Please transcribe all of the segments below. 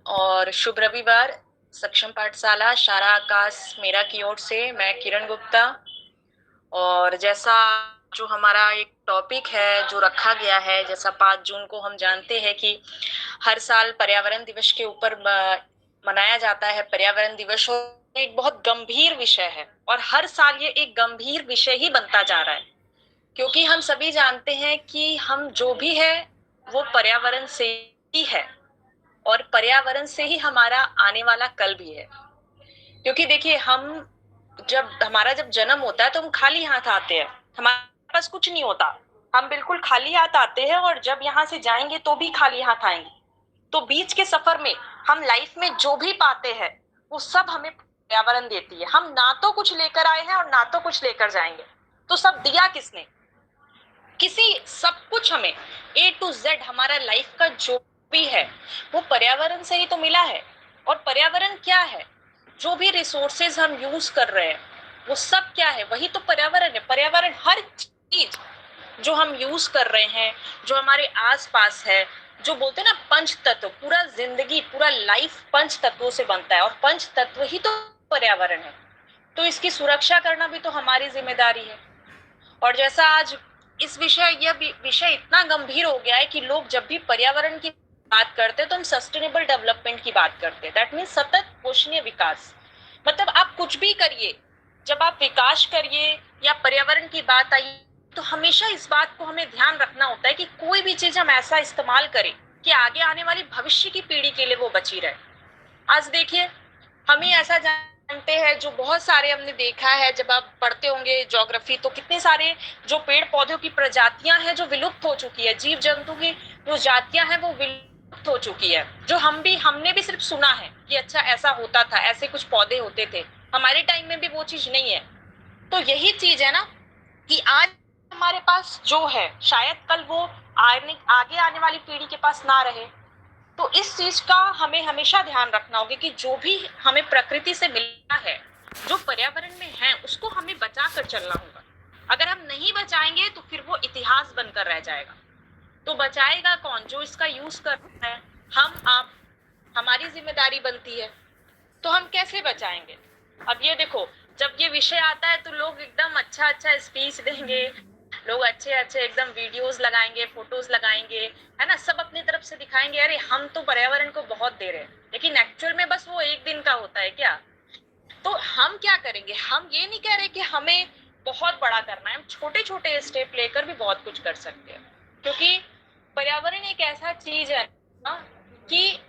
और शुभ रविवार। सक्षम पाठशाला शारा आकाश मेरा की ओर से मैं किरण गुप्ता। और जैसा जो हमारा एक टॉपिक है जो रखा गया है, जैसा 5 जून को हम जानते हैं कि हर साल पर्यावरण दिवस के ऊपर मनाया जाता है पर्यावरण दिवस। और एक बहुत गंभीर विषय है और हर साल ये एक गंभीर विषय ही बनता जा रहा है, क्योंकि हम सभी जानते हैं कि हम जो भी है वो पर्यावरण से ही है और पर्यावरण से ही हमारा आने वाला कल भी है। क्योंकि देखिए, हम जब जन्म होता है तो हम खाली हाथ आते हैं, हमारे पास कुछ नहीं होता, हम बिल्कुल खाली हाथ आते हैं और जब यहाँ से जाएंगे तो भी खाली हाथ आएंगे। तो बीच के सफर में हम लाइफ में जो भी पाते हैं वो सब हमें पर्यावरण देती है। हम ना तो कुछ लेकर आए हैं और ना तो कुछ लेकर जाएंगे, तो सब दिया किसने? सब कुछ हमें A to Z हमारा लाइफ का जो भी है वो पर्यावरण से ही तो मिला है। और पर्यावरण क्या है? जो भी रिसोर्सेज हम यूज कर रहे हैं वो सब क्या है? वही तो पर्यावरण है। पर्यावरण हर चीज जो हम यूज कर रहे हैं, जो हमारे आसपास है, जो बोलते हैं ना पंच तत्व, पूरा जिंदगी पूरा लाइफ पंच तत्वों से बनता है और पंच तत्व ही तो पर्यावरण है। तो इसकी सुरक्षा करना भी तो हमारी जिम्मेदारी है। और जैसा आज यह विषय इतना गंभीर हो गया है कि लोग जब भी पर्यावरण की बात करते हैं तो हम सस्टेनेबल डेवलपमेंट की बात करते हैं। दैट मीन्स सतत पोषणीय विकास। मतलब आप कुछ भी करिए, जब आप विकास करिए या पर्यावरण की बात आई तो हमेशा इस बात को हमें ध्यान रखना होता है कि कोई भी चीज हम ऐसा इस्तेमाल करें कि आगे आने वाली भविष्य की पीढ़ी के लिए वो बची रहे। आज देखिए, हम ही ऐसा जानते हैं, जो बहुत सारे हमने देखा है, जब आप पढ़ते होंगे ज्योग्राफी तो कितने सारे जो पेड़ पौधों की प्रजातियां हैं जो विलुप्त हो चुकी है, जीव जंतु की जो जातियां हैं वो विलुप्त हो चुकी है, जो हमने भी सिर्फ सुना है कि अच्छा ऐसा होता था, ऐसे कुछ पौधे होते थे। हमारे टाइम में भी वो चीज नहीं है। तो यही चीज है ना कि आज हमारे पास जो है शायद कल वो आगे आने वाली पीढ़ी के पास ना रहे। तो इस चीज का हमें हमेशा ध्यान रखना होगा कि जो भी हमें प्रकृति से मिला है, जो पर्यावरण में है, उसको हमें बचा कर चलना होगा। अगर हम नहीं बचाएंगे तो फिर वो इतिहास बनकर रह जाएगा। तो बचाएगा कौन? जो इसका यूज कर रहा है, हम आप, हमारी जिम्मेदारी बनती है। तो हम कैसे बचाएंगे? अब ये देखो, जब ये विषय आता है तो लोग एकदम अच्छा अच्छा स्पीच देंगे, लोग अच्छे अच्छे एकदम वीडियोस लगाएंगे, फोटोज लगाएंगे, है ना, सब अपनी तरफ से दिखाएंगे अरे हम तो पर्यावरण को बहुत दे रहे हैं। लेकिन एक्चुअल में बस वो एक दिन का होता है क्या? तो हम क्या करेंगे? हम ये नहीं कह रहे कि हमें बहुत बड़ा करना है, हम छोटे छोटे स्टेप लेकर भी बहुत कुछ कर सकते हैं। क्योंकि पर्यावरण एक ऐसा चीज है ना कि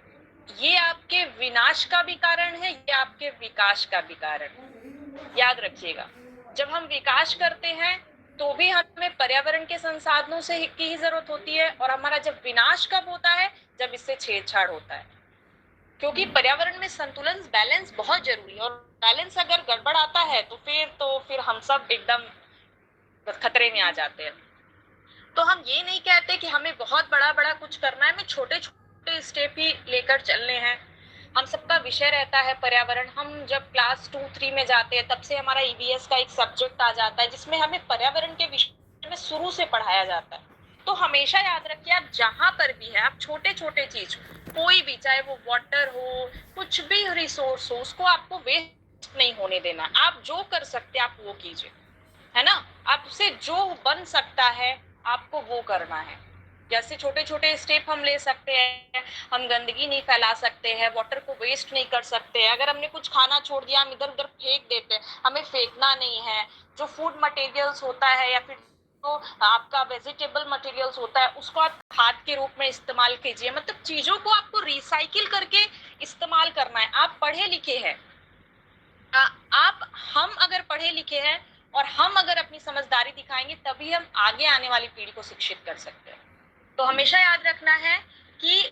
ये आपके विनाश का भी कारण है, ये आपके विकास का भी कारण है। याद रखिएगा, जब हम विकास करते हैं तो भी हमें पर्यावरण के संसाधनों से की ही जरूरत होती है, और हमारा जब विनाश कब होता है? जब इससे छेड़छाड़ होता है। क्योंकि पर्यावरण में संतुलन, बैलेंस बहुत जरूरी है, और बैलेंस अगर गड़बड़ आता है तो फिर हम सब एकदम खतरे में आ जाते हैं। तो हम ये नहीं कहते कि हमें बहुत बड़ा बड़ा कुछ करना है, हमें छोटे छोटे स्टेप ही लेकर चलने हैं। हम सबका विषय रहता है पर्यावरण। हम जब क्लास 2-3 में जाते हैं तब से हमारा ईवीएस का एक सब्जेक्ट आ जाता है जिसमें हमें पर्यावरण के विषय में शुरू से पढ़ाया जाता है। तो हमेशा याद रखिए, आप जहां पर भी है, आप छोटे छोटे चीज, कोई भी, चाहे वो वाटर हो, कुछ भी रिसोर्स हो, उसको आपको वेस्ट नहीं होने देना। आप जो कर सकते हैं आप वो कीजिए, है ना। आपसे जो बन सकता है आपको वो करना है। जैसे छोटे छोटे स्टेप हम ले सकते हैं, हम गंदगी नहीं फैला सकते हैं, वाटर को वेस्ट नहीं कर सकते हैं। अगर हमने कुछ खाना छोड़ दिया, हम इधर उधर फेंक देते हैं, हमें फेंकना नहीं है। जो फूड मटेरियल्स होता है या फिर जो आपका वेजिटेबल मटेरियल्स होता है उसको आप खाद के रूप में इस्तेमाल कीजिए। मतलब चीजों को आपको रिसाइकिल करके इस्तेमाल करना है। आप पढ़े लिखे हैं, आप, हम अगर पढ़े लिखे हैं और हम अगर अपनी समझदारी दिखाएंगे तभी हम आगे आने वाली पीढ़ी को शिक्षित कर सकते हैं। तो हमेशा याद रखना है कि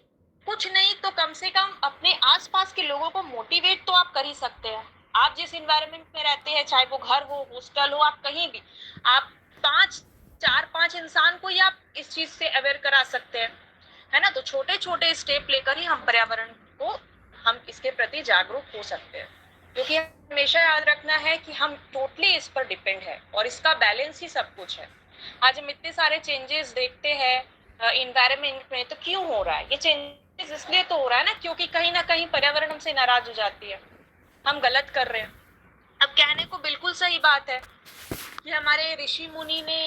कुछ नहीं तो कम से कम अपने आसपास के लोगों को मोटिवेट तो आप कर ही सकते हैं। आप जिस एनवायरनमेंट में रहते हैं, चाहे वो घर हो, हॉस्टल हो, आप कहीं भी, आप 4-5 इंसान को ही आप इस चीज से अवेयर करा सकते हैं, है ना। तो छोटे छोटे स्टेप लेकर ही हम पर्यावरण को, हम इसके प्रति जागरूक हो सकते हैं। क्योंकि हमेशा याद रखना है कि हम टोटली इस पर डिपेंड है और इसका बैलेंस ही सब कुछ है। आज हम इतने सारे चेंजेस देखते हैं इन्वायरमेंट में, तो क्यों हो रहा है ये चेंज? इसलिए तो हो रहा है ना, क्योंकि कहीं ना कहीं पर्यावरण हमसे नाराज हो जाती है, हम गलत कर रहे हैं। अब कहने को बिल्कुल सही बात है कि हमारे ऋषि मुनि ने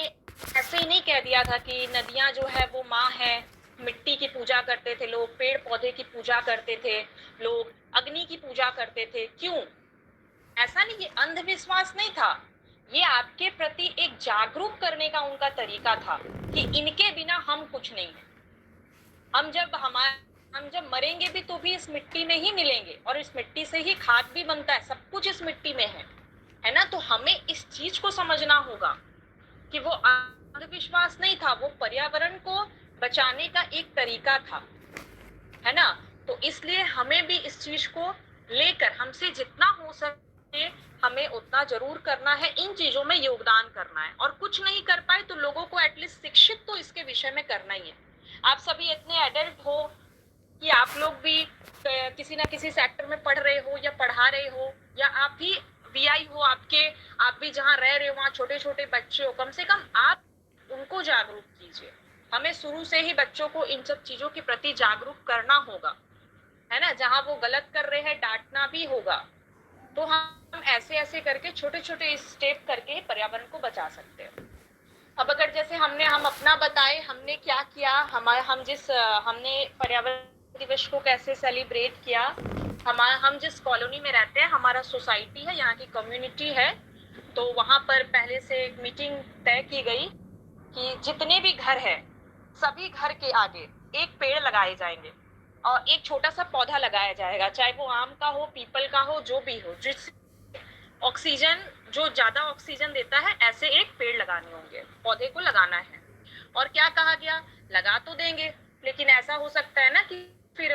ऐसे ही नहीं कह दिया था कि नदियां जो है वो माँ है, मिट्टी की पूजा करते थे लोग, पेड़ पौधे की पूजा करते थे लोग, अग्नि की पूजा करते थे। क्यों? ऐसा नहीं, ये अंधविश्वास नहीं था, ये आपके प्रति एक जागरूक करने का उनका तरीका था कि इनके बिना हम कुछ नहीं है। हम जब मरेंगे भी तो भी इस मिट्टी में ही मिलेंगे, और इस मिट्टी से ही खाद भी बनता है, सब कुछ इस मिट्टी में है ना। तो हमें इस चीज को समझना होगा कि वो अंधविश्वास नहीं था, वो पर्यावरण को बचाने का एक तरीका था, है ना। तो इसलिए हमें भी इस चीज को लेकर हमसे जितना हो सके हमें उतना जरूर करना है, इन चीजों में योगदान करना है। और कुछ नहीं कर पाए तो लोगों को एटलीस्ट शिक्षित तो इसके विषय में करना ही है। आप सभी इतने एडल्ट हो कि आप लोग भी किसी ना किसी सेक्टर में पढ़ रहे हो या पढ़ा रहे हो, या आप भी वीआई हो, आप भी जहाँ रह रहे हो वहाँ छोटे छोटे बच्चे हो, कम से कम आप उनको जागरूक कीजिए। हमें शुरू से ही बच्चों को इन सब चीजों के प्रति जागरूक करना होगा, है ना। जहाँ वो गलत कर रहे हैं डांटना भी होगा। तो हम ऐसे ऐसे करके छोटे छोटे स्टेप करके पर्यावरण को बचा सकते हैं। अब अगर जैसे हम अपना बताए, हमने क्या किया, हमने पर्यावरण दिवस को कैसे सेलिब्रेट किया। हम जिस कॉलोनी में रहते हैं, हमारा सोसाइटी है, यहाँ की कम्युनिटी है, तो वहां पर पहले से एक मीटिंग तय की गई कि जितने भी घर है सभी घर के आगे एक पेड़ लगाए जाएंगे और एक छोटा सा पौधा लगाया जाएगा, चाहे वो आम का हो, पीपल का हो, जो भी हो, जिस ऑक्सीजन जो ज्यादा ऑक्सीजन देता है, ऐसे एक पेड़ लगाने होंगे, पौधे को लगाना है। और क्या कहा गया, लगा तो देंगे लेकिन ऐसा हो सकता है ना कि फिर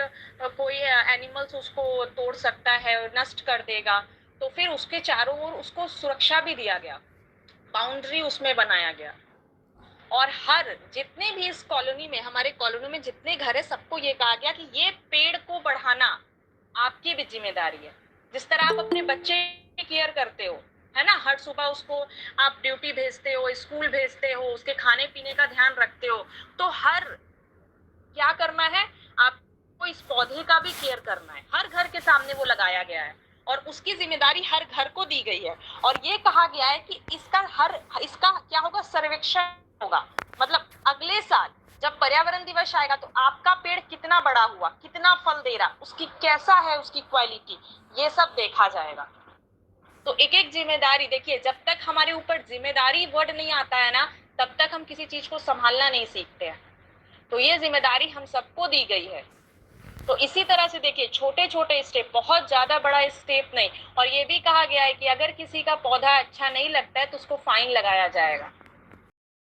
कोई एनिमल्स उसको तोड़ सकता है और नष्ट कर देगा। तो फिर उसके चारों ओर उसको सुरक्षा भी दिया गया, बाउंड्री उसमें बनाया गया। और हर जितने भी इस कॉलोनी में, हमारे कॉलोनी में जितने घर है, सबको ये कहा गया कि ये पेड़ को बढ़ाना आपकी भी जिम्मेदारी है। जिस तरह आप अपने बच्चे की केयर करते हो, है ना, हर सुबह उसको आप ड्यूटी भेजते हो, स्कूल भेजते हो, उसके खाने पीने का ध्यान रखते हो, तो क्या करना है, आपको इस पौधे का भी केयर करना है। हर घर के सामने वो लगाया गया है और उसकी जिम्मेदारी हर घर को दी गई है। और ये कहा गया है कि इसका क्या होगा, सर्वेक्षण होगा। मतलब अगले साल जब पर्यावरण दिवस आएगा तो आपका पेड़ कितना बड़ा हुआ, कितना फल दे रहा, उसकी कैसा है, उसकी क्वालिटी, ये सब देखा जाएगा। तो एक एक जिम्मेदारी देखिए, जब तक हमारे ऊपर जिम्मेदारी वर्ड नहीं आता है ना, तब तक हम किसी चीज को संभालना नहीं सीखते हैं। तो ये जिम्मेदारी हम सबको दी गई है। तो इसी तरह से देखिए, छोटे छोटे स्टेप, बहुत ज्यादा बड़ा स्टेप नहीं। और ये भी कहा गया है कि अगर किसी का पौधा अच्छा नहीं लगता है तो उसको फाइन लगाया जाएगा।